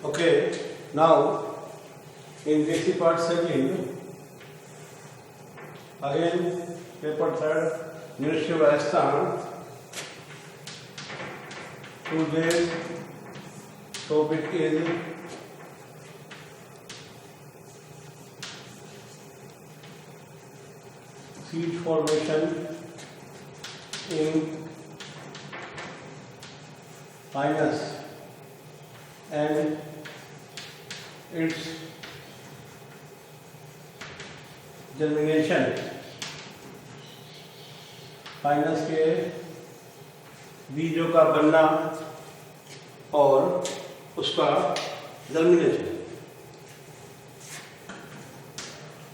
Okay, now in basic part second, again paper third, Ministry of Rajasthan. Today's topic is seed formation in pinus and its germination. Fineness के बीजों का बनना और उसका germination.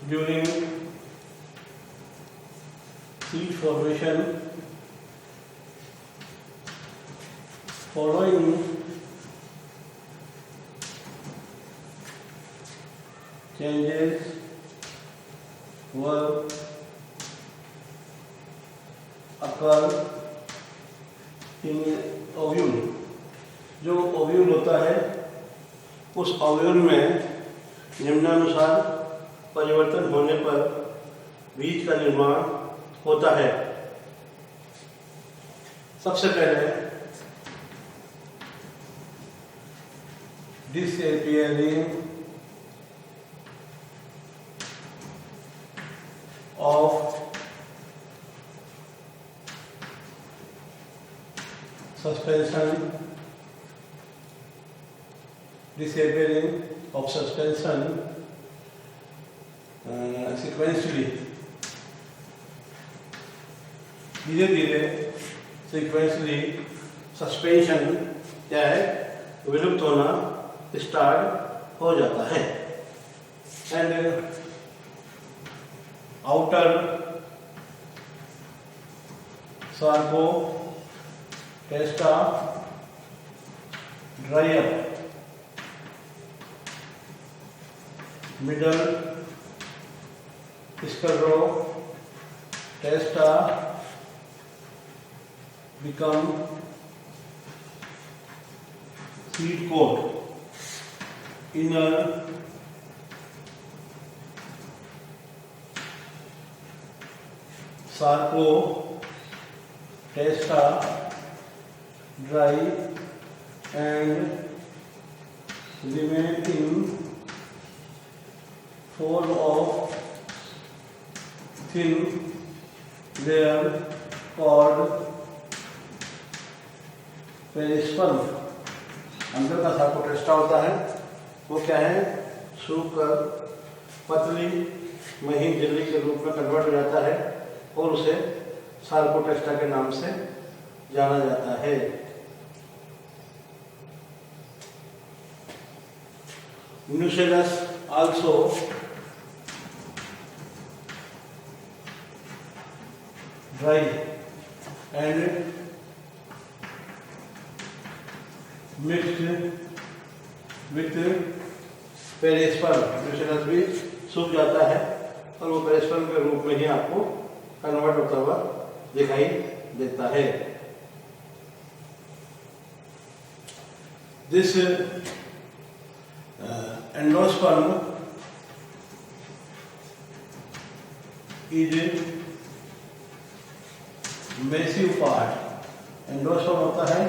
During seed formation following changes will occur in ovule। जो ovule होता है उस ओव्यूल में निम्नानुसार परिवर्तन होने पर बीज का निर्माण होता है। सबसे पहले disappearing of suspension, disappearing of suspension sequentially, धीरे धीरे sequentially सस्पेंशन क्या है विलुप्त होना स्टार्ट हो जाता है। And outer sarcopista dry up, middle sclerotesta become seed coat, inner sarcopista dry and remain in form of thin layer called perisperm. अंदर का सार्कोटेस्टा होता है वो क्या है सूखकर पतली महीन झिल्ली के रूप में कन्वर्ट हो जाता है और उसे सार्कोटेस्टा के नाम से जाना जाता है। Nucellus also dry and mixed with perisperm. Nucellus भी सूख जाता है और वो पेरिस्पर्म के रूप में ही आपको कन्वर्ट होता हुआ दिखाई देता है। This endosperm is massive part. Endosperm होता है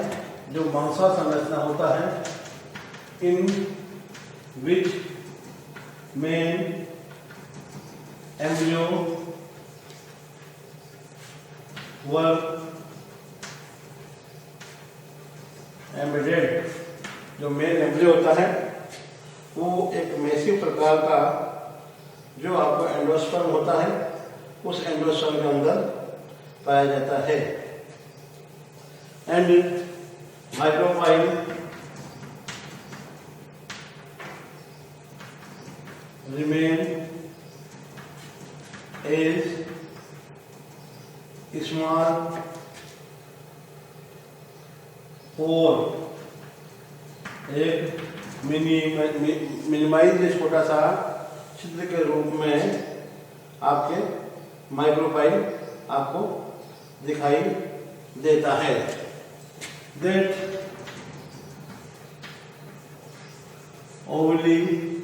जो मांसा संरचना होता है इन विच मेन एम्ब्रियो वर्क एम्बेडेड। जो मेन एम्ब्रियो होता है वो एक मैसिव प्रकार का जो आपको एंडोस्पर्म होता है उस एंडोस्पर्म के अंदर पाया जाता है। And micropyle remain as small pore, एक मिनिमाइज छोटा सा छिद्र के रूप में आपके माइक्रोफाइल आपको दिखाई देता है। That oviviparous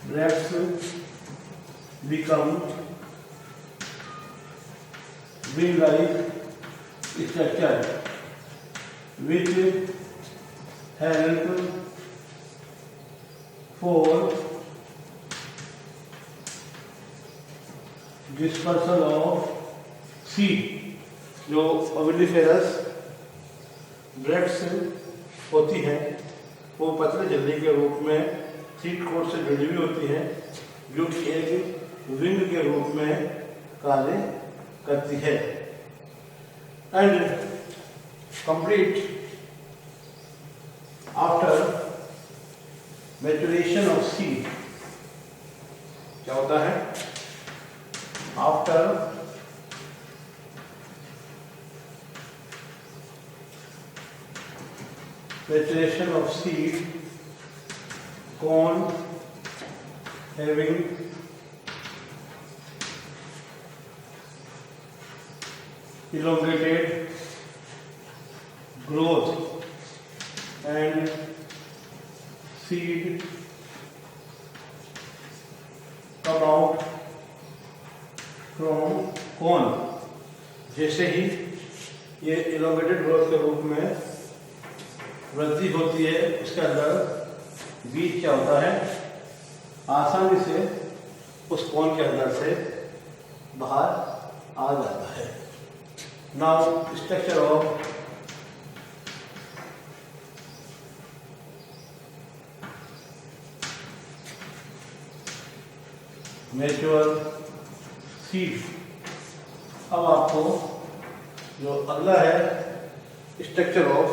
bracts become wing-like structure which help for dispersal of seed। जो ओविविपेरस ब्रैक्ट्स होती हैं वो पतले झिल्ली के रूप में सीड कोट से जुड़ी हुई होती हैं जो कि एक विंग के रूप में कार्य करती है। And complete after maturation of seed क्या होता है? After maturation of seed, cone having elongated growth and seed come out from cone। जैसे ही ये elongated growth के रूप में वृद्धि होती है उसके अंदर बीज क्या होता है? आसानी से उस कोन के अंदर से बाहर आ जाता है। Now structure of mature seed. अब आपको जो अगला है structure of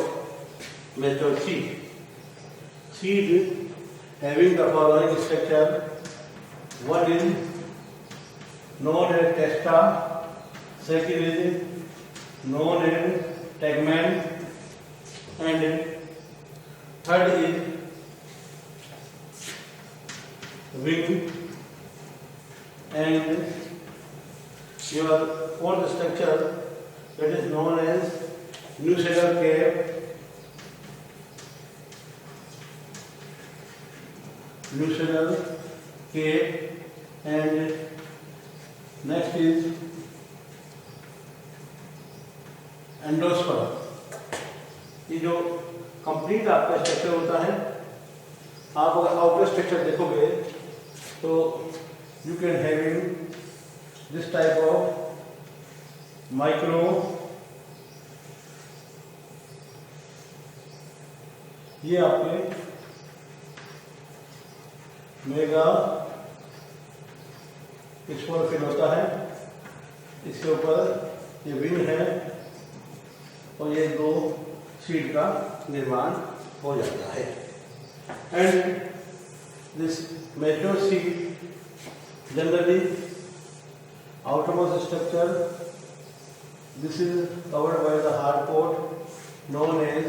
mature seed having the following structure। one is known as testa, second is known as tegmen, and third is wing, and your fourth structure that is known as nucellar cap, nucellar cape, and next is endosperm. ये जो complete आपका structure होता है, आप अगर outer structure देखोगे तो you can having this type of micro ये आपके मेगा स्पोरोफिल होता है। इसके ऊपर ये विंग है और ये दो सीड का निर्माण हो जाता है। And this mature seed generally outermost structure, this is covered by the hard coat known as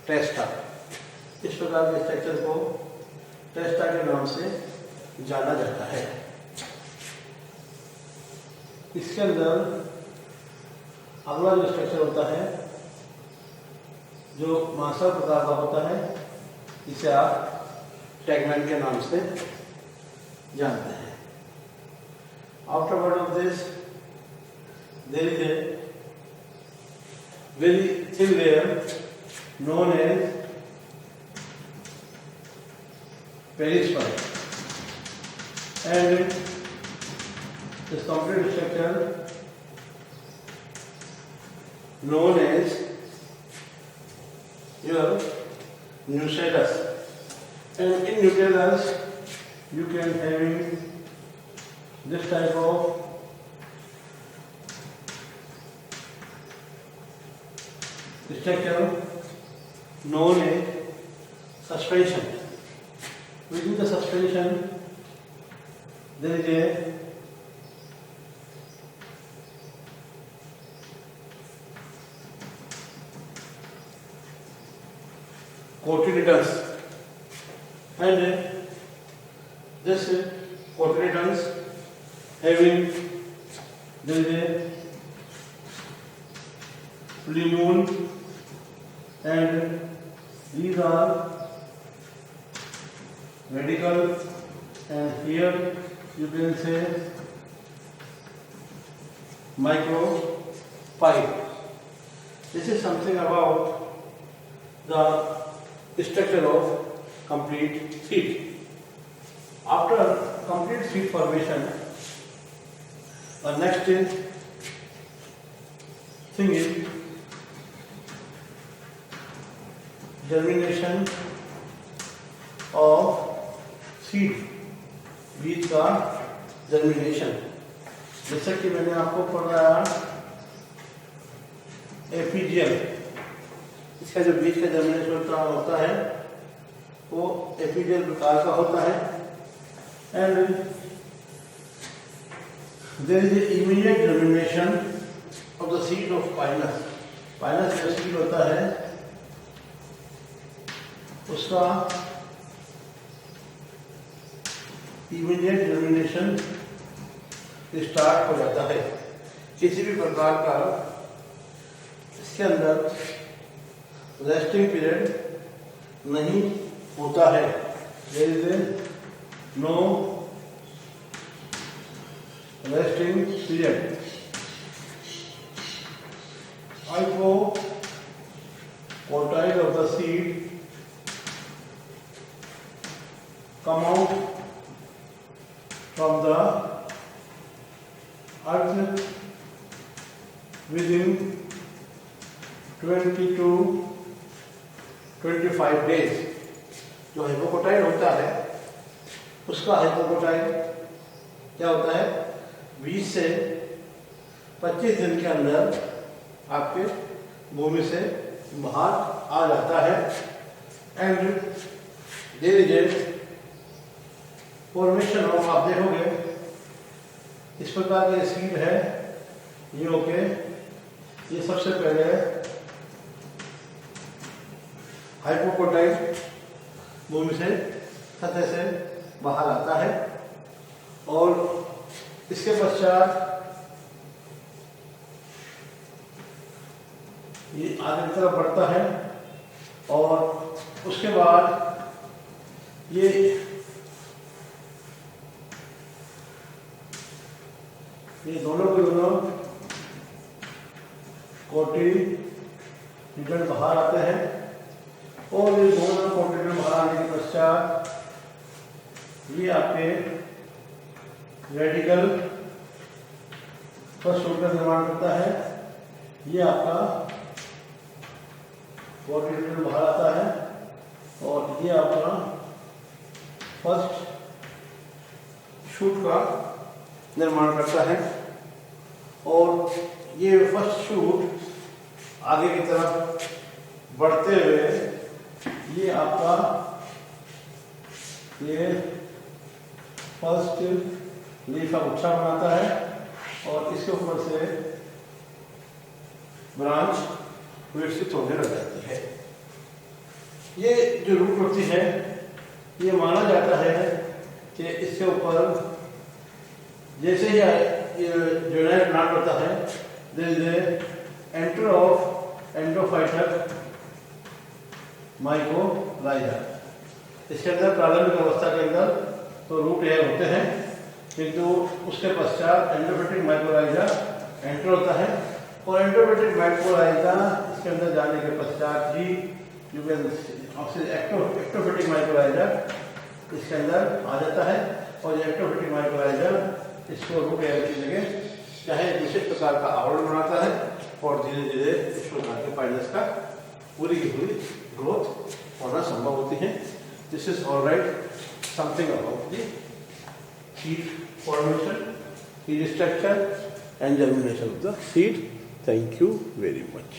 testa। इस प्रकार के स्ट्रक्चर को टेस्टा के नाम से जाना जाता है। इसके अंदर अगला जो स्ट्रक्चर होता है जो मांसल प्रकार का होता है, इसे आप टैगमैन के नाम से जानते हैं। Afterward of this there is a very thin layer known as perisperm, and this complete structure known as your nucellus, and in nucellus you can having this type of structure known as suspension। Within the suspension there is a cotyledons, and this cotyledons having there is a plumule and these are radicals, and here you can say micropyle. This is something about the structure of complete seed. After complete seed formation, the next thing is germination of seed, बीज का germination. जैसा कि मैंने आपको पढ़ाया epigeal, इसका जो बीज का जर्मिनेशन होता है वो एपीजियल प्रकार का होता है। And there is immediate germination of the seed of Pinus. Pinus जो सीड होता है उसका इमीडिएट जर्मिनेशन स्टार्ट हो जाता है। किसी भी प्रकार का इसके अंदर रेस्टिंग पीरियड नहीं होता है। There is no resting period. Hypocotyl of the seed come out from the earth within 20 to 25 days। जो हाइपोकोटाइल होता है उसका हाइपोकोटाइल क्या होता है, 20 से 25 दिन के अंदर आपके भूमि से बाहर आ जाता है। एंड धीरे धीरे फॉर्मेशन ऑफ, आप देखोगे इस प्रकार का सीड है ये। ओके, ये सबसे पहले हाइपोकोटाइल भूमि से सतह से बाहर आता है और इसके पश्चात ये आगे की तरफ बढ़ता है और उसके बाद ये दोनों के दोनों कोटि निकल बाहर आते हैं और ये दोनों कोटि में बाहर आने के पश्चात ये आपके रेडिकल फर्स्ट रूट का निर्माण करता है। ये आपका कोटि निकल बाहर आता है और ये आपका फर्स्ट शूट का निर्माण करता है। और ये फर्स्ट शूट आगे की तरफ बढ़ते हुए ये आपका ये फर्स्ट लीफ का गुच्छा बनाता है और इसके ऊपर से ब्रांच विकसित होने लग जाती है। ये जो रूट होती है ये माना जाता है कि इसके ऊपर जैसे ही जो नया प्लांट होता है there is enter of endophytic mycorrhiza. इसके अंदर प्रारंभिक अवस्था के अंदर तो रूट एयर होते हैं, किंतु उसके पश्चात एंडोफिटिक माइकोराइजा एंटर होता है और एंडोफिटिक माइकोराइजा इसके अंदर जाने के पश्चात ही एक्टोफिटिक माइकोराइजा इसके अंदर आ जाता है और ये एक्टोफिटिक माइकोराइजा इसको रूट एयर की जगह चाहे विशेष प्रकार का आवरण बनाता है और धीरे धीरे इस प्रकार के पाइनस का पूरी की पूरी ग्रोथ होना संभव होती है। This is alright something about the seed formation, seed structure and germination of the seed. Thank you very much.